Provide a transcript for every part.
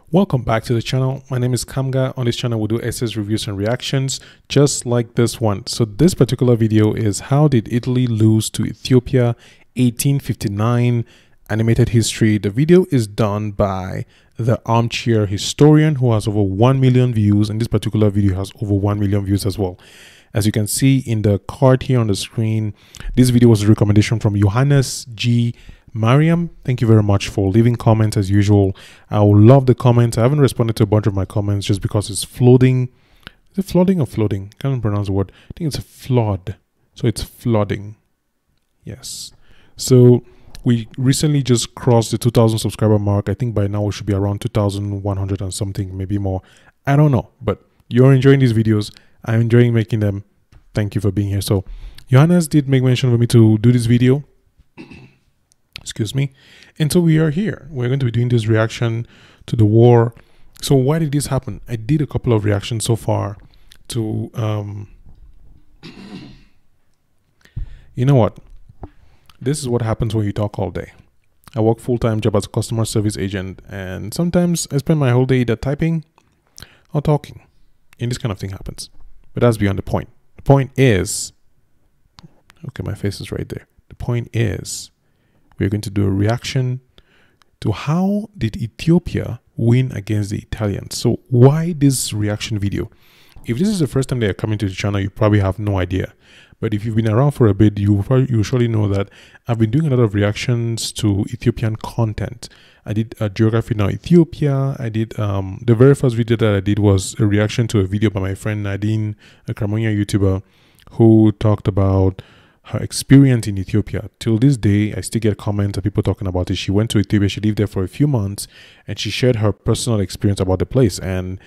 Welcome back to the channel. My name is Kamga. On this channel we'll do essays, reviews and reactions just like this one. So this particular video is how did Italy lose to Ethiopia 1859 animated history. The video is done by the armchair historian who has over 1 million views, and this particular video has over 1 million views as well. As you can see in the card here on the screen, this video was a recommendation from Johannes G. Mariam. Thank you very much for leaving comments as usual. I will love the comments. I haven't responded to a bunch of my comments just because it's flooding. Is it flooding or flooding? Can't pronounce the word. I think it's a flood. So it's flooding. Yes. So we recently just crossed the 2,000 subscriber mark. I think by now we should be around 2,100 and something, maybe more. I don't know. But you're enjoying these videos. I'm enjoying making them. Thank you for being here. So Johannes did make mention for me to do this video. Excuse me. And so we are here. We're going to be doing this reaction to the war. So why did this happen? I did a couple of reactions so far to you know what? This is what happens when you talk all day. I work full-time job as a customer service agent, and sometimes I spend my whole day either typing or talking. And this kind of thing happens. But that's beyond the point. The point is, okay, my face is right there. The point is, we're going to do a reaction to how did Ethiopia win against the Italians. So why this reaction video? If this is the first time that you're coming to the channel, you probably have no idea. But if you've been around for a bit, you surely know that I've been doing a lot of reactions to Ethiopian content. I did a geography now Ethiopia. I did the very first video that I did was a reaction to a video by my friend Nadine, a Cameroonian YouTuber, who talked about her experience in Ethiopia. Till this day, I still get comments of people talking about it. She went to Ethiopia, she lived there for a few months, and she shared her personal experience about the place. And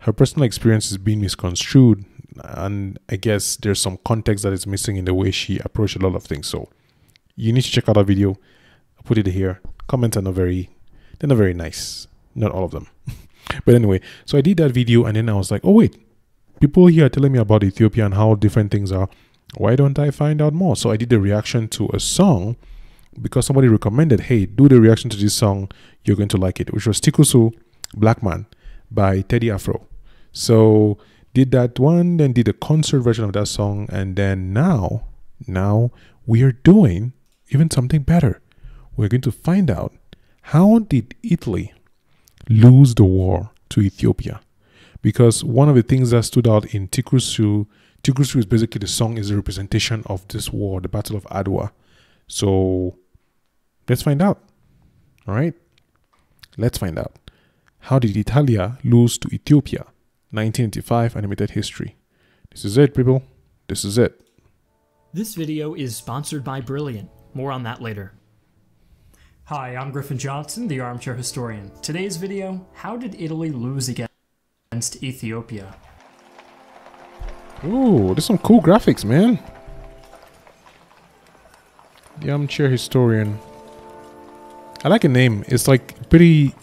her personal experience is being misconstrued, and I guess there's some context that is missing in the way she approached a lot of things. So you need to check out that video. I'll put it here. Comments are they're not very nice. Not all of them. But anyway, so I did that video, and then I was like, oh wait, people here are telling me about Ethiopia and how different things are. Why don't I find out more? So I did a reaction to a song because somebody recommended, hey, do the reaction to this song. You're going to like it, which was Tikur Sew, Black Man by Teddy Afro. So did that one, then did a concert version of that song. And then now we are doing even something better. We're going to find out how did Italy lose the war to Ethiopia? Because one of the things that stood out in Tikur Sew is basically the song is a representation of this war, the Battle of Adwa. So let's find out. All right. Let's find out. How did Italia lose to Ethiopia? 1985 animated history. This is it, people. This is it. This video is sponsored by Brilliant. More on that later. Hi, I'm Griffin Johnson, the Armchair Historian. Today's video, how did Italy lose against Ethiopia? Ooh, there's some cool graphics, man. The Armchair Historian. I like a name. It's like pretty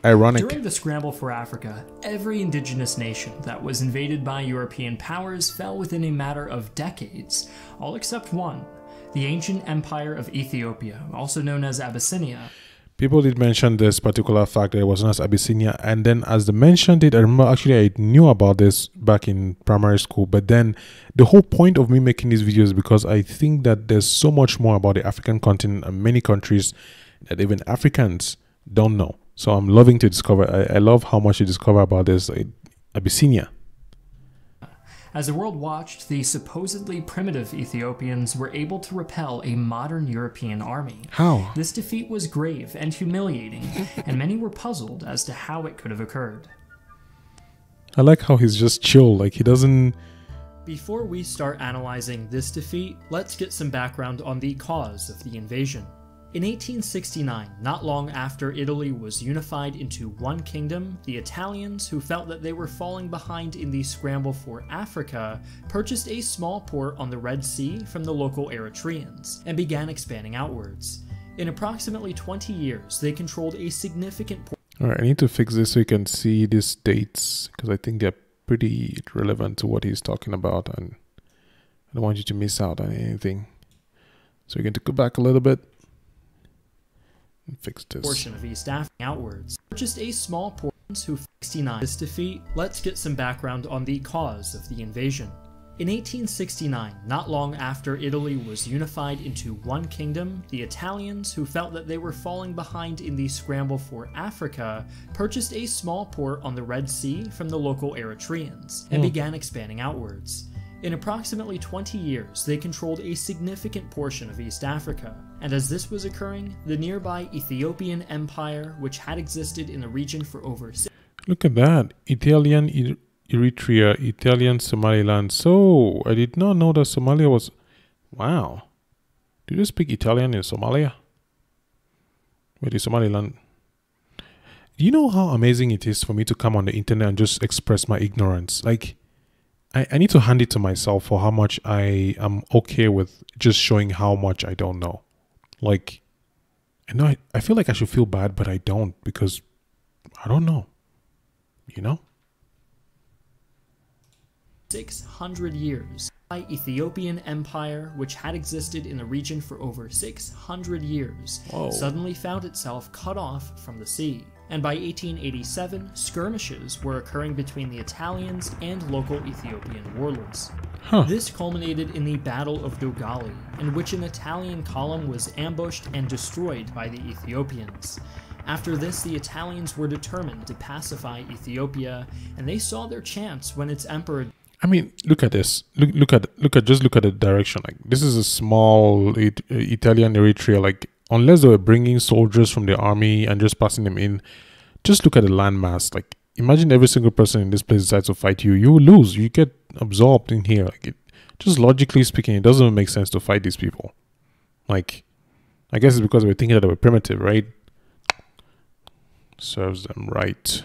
ironic. During the scramble for Africa, every indigenous nation that was invaded by European powers fell within a matter of decades, all except one, the ancient empire of Ethiopia, also known as Abyssinia. People did mention this particular fact that it was known as Abyssinia, and then as they mentioned it, I remember actually I knew about this back in primary school, but then the whole point of me making these videos is because I think that there's so much more about the African continent and many countries that even Africans don't know. So I'm loving to discover. I love how much you discover about this Abyssinia. As the world watched, the supposedly primitive Ethiopians were able to repel a modern European army. How? This defeat was grave and humiliating, and many were puzzled as to how it could have occurred. I like how he's just chill, like he doesn't... Before we start analyzing this defeat, let's get some background on the cause of the invasion. In 1869, not long after Italy was unified into one kingdom, the Italians, who felt that they were falling behind in the scramble for Africa, purchased a small port on the Red Sea from the local Eritreans, and began expanding outwards. In approximately 20 years, they controlled a significant port. Alright, I need to fix this so you can see these dates, because I think they're pretty relevant to what he's talking about, and I don't want you to miss out on anything. So you're going to go back a little bit. Fix this. Portion of East Africa outwards. Purchased a small port. who 69 this defeat, let's get some background on the cause of the invasion. In 1869, not long after Italy was unified into one kingdom, the Italians, who felt that they were falling behind in the scramble for Africa, purchased a small port on the Red Sea from the local Eritreans and began expanding outwards. In approximately 20 years, they controlled a significant portion of East Africa, and as this was occurring, the nearby Ethiopian Empire, which had existed in the region for over Look at that. Italian Eritrea, Italian Somaliland. So, I did not know that Somalia was... Wow. Do you speak Italian in Somalia? Wait, is Somaliland... Do you know how amazing it is for me to come on the internet and just express my ignorance? Like, I need to hand it to myself for how much I am okay with just showing how much I don't know. Like, I feel like I should feel bad, but I don't, because I don't know. You know? 600 years. The Ethiopian Empire, which had existed in the region for over 600 years, suddenly found itself cut off from the sea. And by 1887, skirmishes were occurring between the Italians and local Ethiopian warlords. This culminated in the Battle of Dogali, in which an Italian column was ambushed and destroyed by the Ethiopians. After this, the Italians were determined to pacify Ethiopia, and they saw their chance when its emperor... I mean, look at this. Look at the direction. Like, this is a small Italian Eritrea. Like, unless they were bringing soldiers from the army and just passing them in, just look at the landmass. Like, imagine every single person in this place decides to fight you. You will lose. You get absorbed in here. Like, just logically speaking, it doesn't make sense to fight these people. Like, I guess it's because we're thinking that they were primitive, right? Serves them right.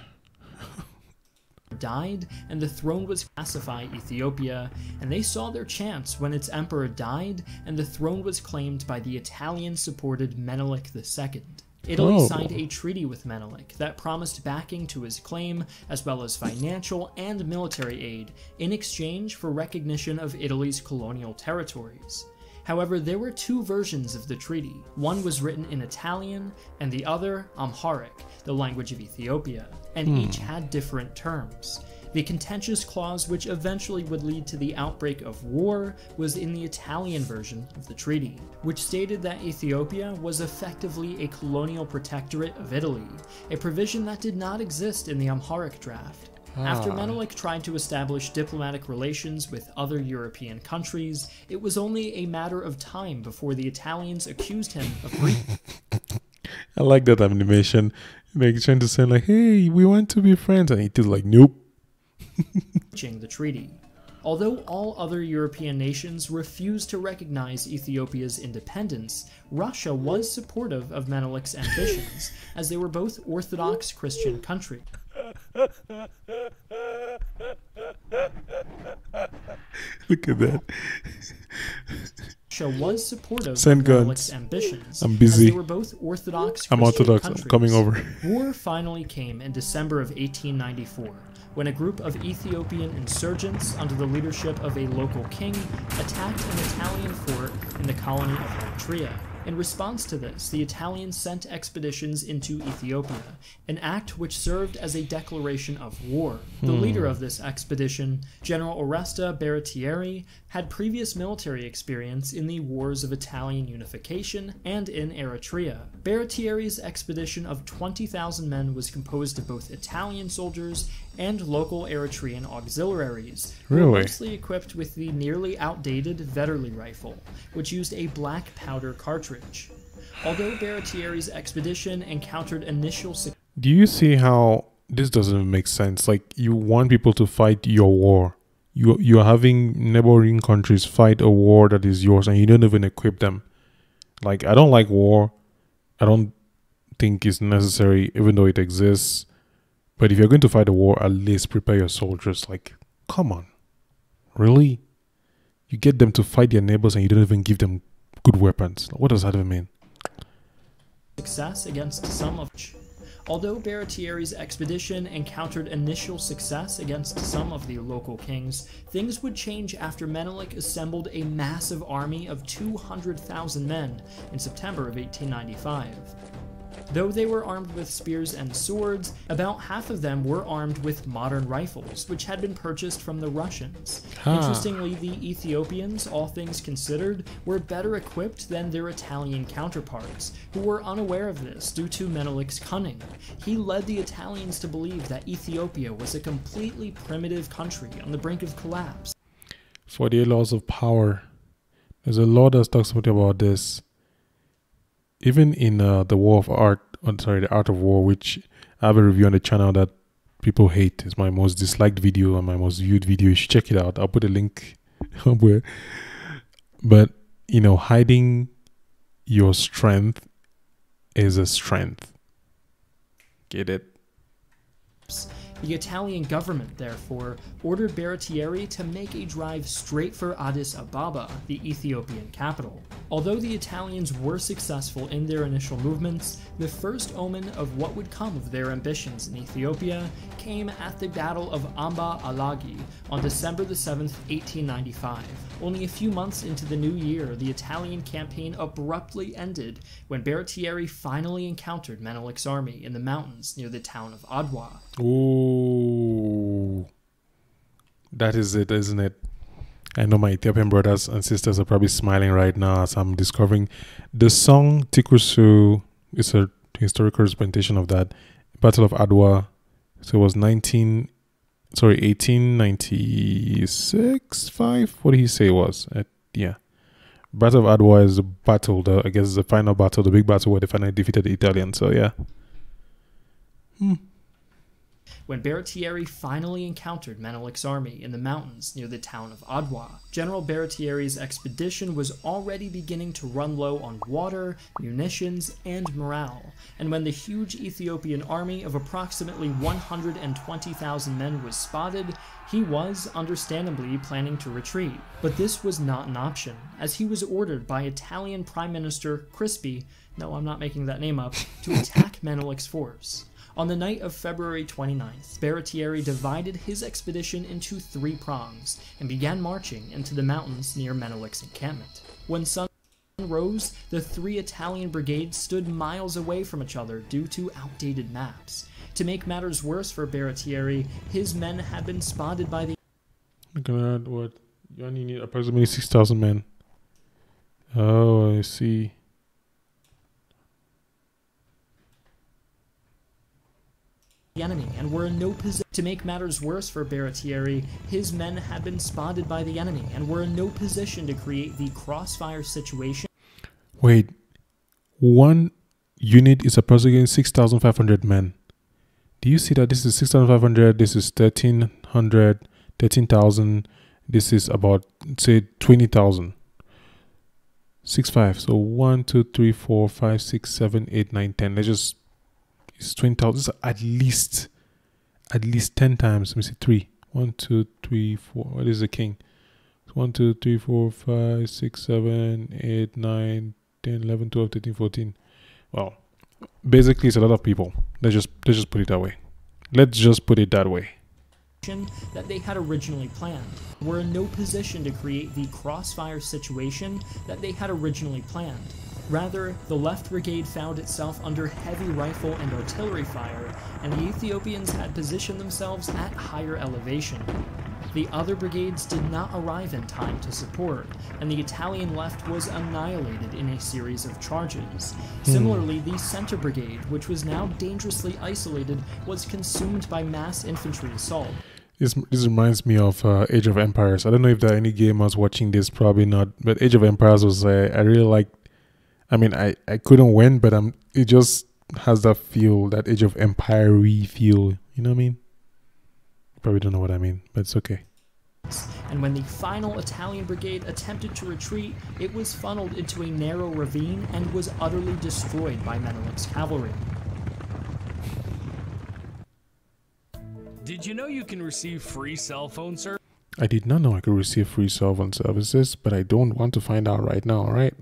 Died, and the throne was pacify Ethiopia, and they saw their chance when its emperor died, and the throne was claimed by the Italian-supported Menelik II. Italy signed a treaty with Menelik that promised backing to his claim, as well as financial and military aid, in exchange for recognition of Italy's colonial territories. However, there were two versions of the treaty. One was written in Italian, and the other Amharic, the language of Ethiopia, and each had different terms. The contentious clause, which eventually would lead to the outbreak of war, was in the Italian version of the treaty, which stated that Ethiopia was effectively a colonial protectorate of Italy, a provision that did not exist in the Amharic draft. After Menelik tried to establish diplomatic relations with other European countries, it was only a matter of time before the Italians accused him of breaching. I like that animation. Like, trying to say like, hey, we want to be friends. And he's like, nope. The treaty. Although all other European nations refused to recognize Ethiopia's independence, Russia was supportive of Menelik's ambitions, as they were both Orthodox Christian countries. Look at that. Russia was supportive Send of guns. Menelik's ambitions. I'm busy. As they were both Orthodox I'm Christian Orthodox. countries. I'm coming over. War finally came in December of 1894, when a group of Ethiopian insurgents under the leadership of a local king attacked an Italian fort in the colony of Eritrea. In response to this, the Italians sent expeditions into Ethiopia, an act which served as a declaration of war. The leader of this expedition, General Oresta Baratieri, had previous military experience in the wars of Italian unification and in Eritrea. Baratieri's expedition of 20,000 men was composed of both Italian soldiers and local Eritrean auxiliaries, who were mostly equipped with the nearly outdated Vetterli rifle, which used a black powder cartridge. Although Baratieri's expedition encountered initial success... Do you see how this doesn't make sense? Like, you want people to fight your war. You're having neighboring countries fight a war that is yours, and you don't even equip them. Like, I don't like war. I don't think it's necessary, even though it exists. But if you're going to fight a war, at least prepare your soldiers. Like, come on. Really? You get them to fight their neighbors and you don't even give them good weapons. What does that even mean? Success against some of... Although Baratieri's expedition encountered initial success against some of the local kings, things would change after Menelik assembled a massive army of 200,000 men in September of 1895. Though they were armed with spears and swords, about half of them were armed with modern rifles, which had been purchased from the Russians. Interestingly, the Ethiopians, all things considered, were better equipped than their Italian counterparts, who were unaware of this due to Menelik's cunning. He led the Italians to believe that Ethiopia was a completely primitive country on the brink of collapse. 48 laws of power. There's a law that talks about this. Even in the War of Art, the Art of War, which I have a review on the channel that people hate. It's my most disliked video and my most viewed video. You should check it out. I'll put a link somewhere. But, you know, hiding your strength is a strength. Get it? The Italian government, therefore, ordered Baratieri to make a drive straight for Addis Ababa, the Ethiopian capital. Although the Italians were successful in their initial movements, the first omen of what would come of their ambitions in Ethiopia came at the Battle of Amba Alagi on December the 7th, 1895. Only a few months into the new year, the Italian campaign abruptly ended when Baratieri finally encountered Menelik's army in the mountains near the town of Adwa. Ooh, that is it, isn't it? I know my Ethiopian brothers and sisters are probably smiling right now as I'm discovering the song Tikur Sew is a historical representation of that Battle of Adwa. So it was 1896, 5. What did he say it was? Yeah, Battle of Adwa is the battle. I guess it's the final battle, the big battle where they finally defeated the Italians. So yeah. When Baratieri finally encountered Menelik's army in the mountains near the town of Adwa. General Baratieri's expedition was already beginning to run low on water, munitions, and morale, and when the huge Ethiopian army of approximately 120,000 men was spotted, he was, understandably, planning to retreat. But this was not an option, as he was ordered by Italian Prime Minister Crispi, no, I'm not making that name up, to attack Menelik's force. On the night of February 29th, Baratieri divided his expedition into 3 prongs and began marching into the mountains near Menelik's encampment. When sun rose, the 3 Italian brigades stood miles away from each other due to outdated maps. To make matters worse for Baratieri, his men had been spotted by the... Look at that, what? You only need approximately 6,000 men. Oh, I see. enemy and were in no position. To make matters worse for Baratieri, his men had been spotted by the enemy and were in no position to create the crossfire situation. Wait, one unit is approximately 6,500 men. Do you see that this is 6,500, this is 1,300, 13,000, this is about, say, 20,000. 6,500, so 1, 2, 3, 4, 5, 6, 7, 8, 9, 10. Let's just, it's 20,000, at least 10 times. Let me see, 3. 1, 2, 3, 4. What is the king? 1, 2, 3, 4, 5, 6, 7, 8, 9, 10, 11, 12, 13, 14. Well, basically, it's a lot of people. Let's just put it that way. Let's just put it that way. That they had originally planned. Were in no position to create the crossfire situation that they had originally planned. Rather, the left brigade found itself under heavy rifle and artillery fire, and the Ethiopians had positioned themselves at higher elevation. The other brigades did not arrive in time to support, and the Italian left was annihilated in a series of charges. Similarly, the center brigade, which was now dangerously isolated, was consumed by mass infantry assault. This reminds me of Age of Empires. I don't know if there are any gamers watching this, probably not, but Age of Empires was, I really liked. I mean, I couldn't win, but it just has that feel, that Age of Empire-y feel, you know what I mean? Probably don't know what I mean, but it's okay. And when the final Italian brigade attempted to retreat, it was funneled into a narrow ravine and was utterly destroyed by Menelik's cavalry. Did you know you can receive free cell phone service? I did not know I could receive free cell phone services, but I don't want to find out right now, alright?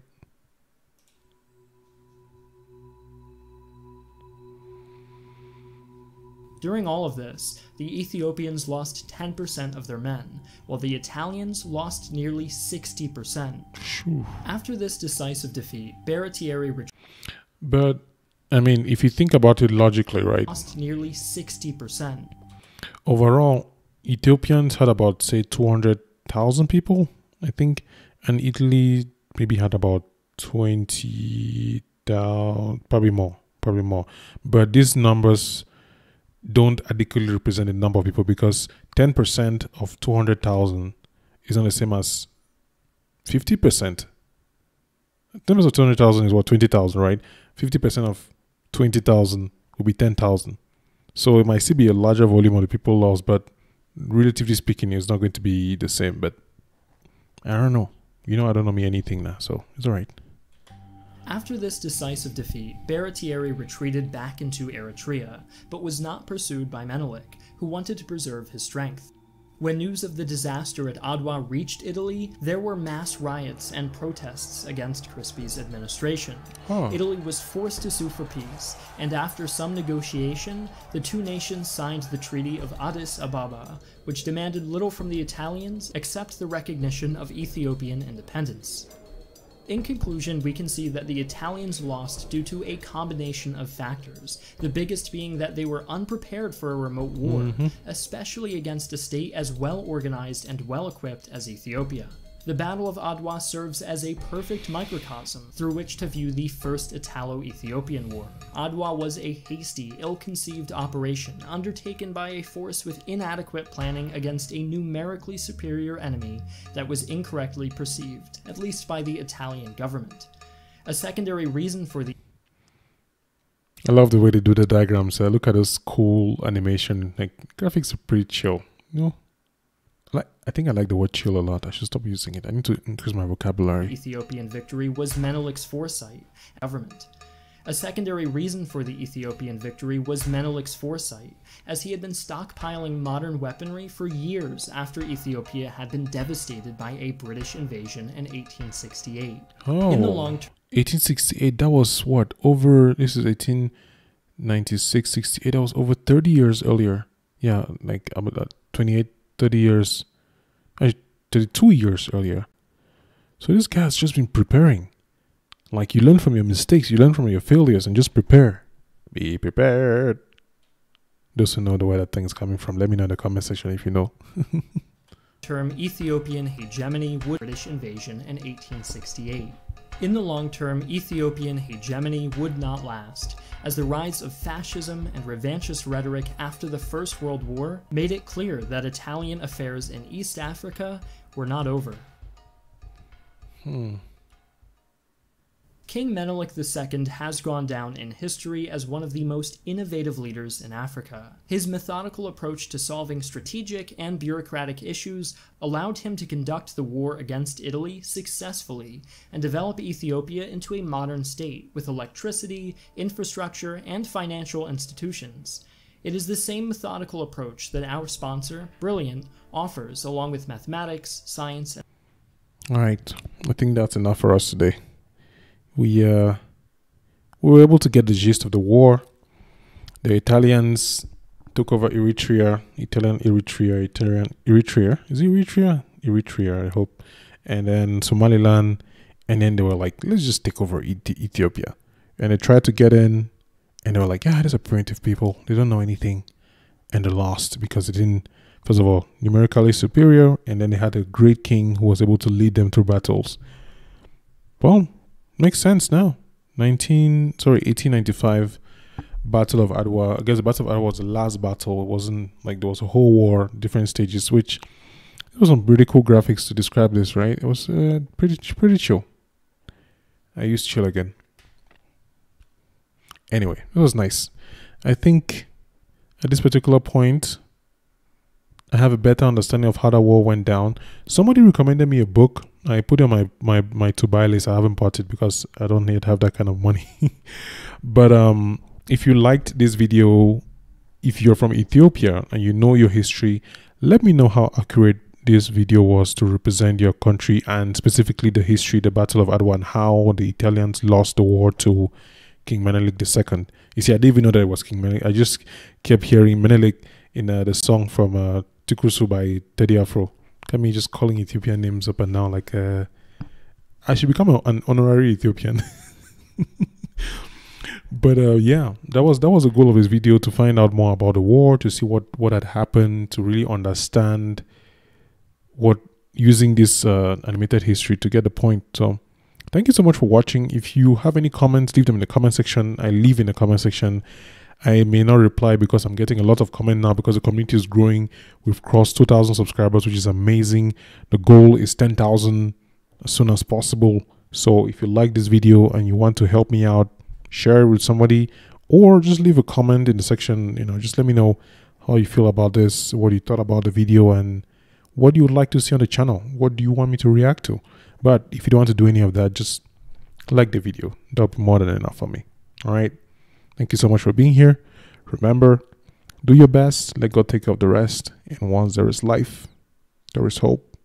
During all of this, the Ethiopians lost 10% of their men, while the Italians lost nearly 60%. After this decisive defeat, Baratieri But I mean, if you think about it logically, right? Lost nearly 60%. Overall, Ethiopians had about, say, 200,000 people, I think. And Italy maybe had about 20,000, probably more. But these numbers don't adequately represent the number of people, because 10% of 200,000 is not the same as 50%. 10% of 200,000 is what, 20,000, right? 50% of 20,000 will be 10,000. So it might still be a larger volume of the people lost, but relatively speaking, it's not going to be the same. But I don't know. I don't know me anything now, so it's all right. After this decisive defeat, Baratieri retreated back into Eritrea, but was not pursued by Menelik, who wanted to preserve his strength. When news of the disaster at Adwa reached Italy, there were mass riots and protests against Crispi's administration. Italy was forced to sue for peace, and after some negotiation, the two nations signed the Treaty of Addis Ababa, which demanded little from the Italians except the recognition of Ethiopian independence. In conclusion, we can see that the Italians lost due to a combination of factors, the biggest being that they were unprepared for a remote war, especially against a state as well organized and well equipped as Ethiopia. The Battle of Adwa serves as a perfect microcosm through which to view the First Italo-Ethiopian War. Adwa was a hasty, ill-conceived operation undertaken by a force with inadequate planning against a numerically superior enemy that was incorrectly perceived, at least by the Italian government. A secondary reason for the I love the way they do the diagrams. Look at this cool animation. Like, graphics are pretty chill, I think I like the word chill a lot. I should stop using it. I need to increase my vocabulary. Ethiopian victory was Menelik's foresight, government. A secondary reason for the Ethiopian victory was Menelik's foresight, as he had been stockpiling modern weaponry for years after Ethiopia had been devastated by a British invasion in 1868. In the long term, 1868, that was what? This is 1896, 68, that was over 30 years earlier. Yeah, like about 28, 30 years, 32 years earlier. So this guy's just been preparing. Like, you learn from your mistakes, you learn from your failures, and just prepare. Be prepared. Those who know the where that thing is coming from, let me know in the comment section if you know. Term Ethiopian hegemony would British invasion in 1868. In the long term, Ethiopian hegemony would not last, as the rise of fascism and revanchist rhetoric after the First World War made it clear that Italian affairs in East Africa were not over. King Menelik II has gone down in history as one of the most innovative leaders in Africa. His methodical approach to solving strategic and bureaucratic issues allowed him to conduct the war against Italy successfully and develop Ethiopia into a modern state with electricity, infrastructure, and financial institutions. It is the same methodical approach that our sponsor, Brilliant, offers along with mathematics, science, and... Alright, I think that's enough for us today. We were able to get the gist of the war. The Italians took over Eritrea. Is it Eritrea? Eritrea, I hope. And then Somaliland. And then they were like, let's just take over Ethiopia. And they tried to get in. And they were like, yeah, these are primitive people. They don't know anything. And they lost because they didn't, first of all, numerically superior. And then they had a great king who was able to lead them through battles. Well, makes sense now. 1895 Battle of Adwa. I guess the Battle of Adwa was the last battle. It wasn't like there was a whole war, different stages, which there was some pretty cool graphics to describe this, right? It was pretty chill. I used chill again. Anyway, it was nice. I think at this particular point, I have a better understanding of how that war went down. Somebody recommended me a book. I put it on my to-buy list. I haven't bought it because I don't yet have that kind of money. But if you liked this video, if you're from Ethiopia and you know your history, let me know how accurate this video was to represent your country, and specifically the history, the Battle of Adwa, and how the Italians lost the war to King Menelik II. You see, I didn't even know that it was King Menelik. I just kept hearing Menelik in the song from Tikur Sew by Teddy Afro. Got me just calling Ethiopian names up and down like I should become an honorary Ethiopian. But yeah, that was the goal of this video, to find out more about the war, to see what had happened, to really understand what, using this animated history to get the point. So thank you so much for watching. If you have any comments, leave them in the comment section. I leave in the comment section. I may not reply because I'm getting a lot of comment now because the community is growing. We've crossed 2,000 subscribers, which is amazing. The goal is 10,000 as soon as possible. So if you like this video and you want to help me out, share it with somebody, or just leave a comment in the section. Just let me know how you feel about this, what you thought about the video, and what you would like to see on the channel. What do you want me to react to? But if you don't want to do any of that, just like the video. That'll be more than enough for me. All right. Thank you so much for being here. Remember, do your best. Let God take care of the rest. And once there is life, there is hope.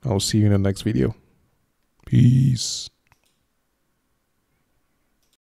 I'll see you in the next video. Peace.